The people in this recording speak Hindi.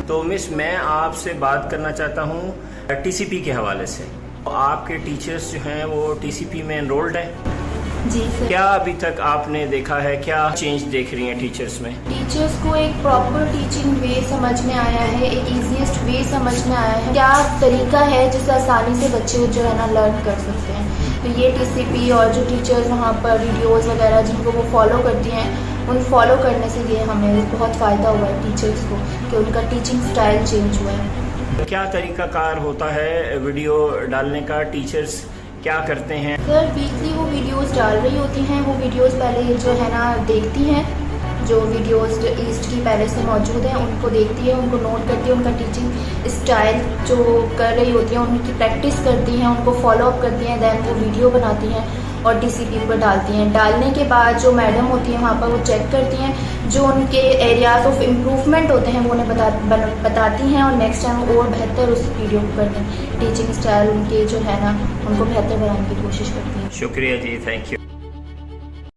तो मिस, मैं आपसे बात करना चाहता हूँ टीसीपी के हवाले से। आपके टीचर्स जो हैं वो टीसीपी में एनरोल्ड हैं? जी सर। क्या अभी तक आपने देखा है, क्या चेंज देख रही हैं टीचर्स में? टीचर्स को एक प्रॉपर टीचिंग वे समझ में आया है, एक इजीएस्ट वे समझ में आया है, क्या तरीका है जिससे आसानी से बच्चे जो है ना लर्न कर सकते हैं। तो ये टीसीपी और जो टीचर्स वहाँ पर वीडियोस वगैरह जिनको वो फॉलो करती हैं, उन फॉलो करने से ये हमें बहुत फ़ायदा हुआ है टीचर्स को कि उनका टीचिंग स्टाइल चेंज हुआ है। क्या तरीकाकार होता है वीडियो डालने का? टीचर्स क्या करते हैं? सर वीकली वो वीडियोस डाल रही होती हैं। वो वीडियोस पहले जो है ना देखती हैं, जो वीडियोस जो ईस्ट की पहले से मौजूद हैं उनको देखती है, उनको नोट करती है, उनका टीचिंग स्टाइल जो कर रही होती हैं उनकी प्रैक्टिस करती हैं, उनको फॉलो अप करती हैं, दैन वो वीडियो बनाती हैं और टीसीपी पर डालती हैं। डालने के बाद जो मैडम होती हैं वहाँ पर वो चेक करती हैं, जो उनके एरियाज ऑफ इम्प्रूवमेंट होते हैं वो उन्हें बताती हैं और नेक्स्ट टाइम और बेहतर उस वीडियो को करते हैं। टीचिंग स्टाइल उनके जो है ना उनको बेहतर बनाने की कोशिश करती हैं। शुक्रिया जी, थैंक यू।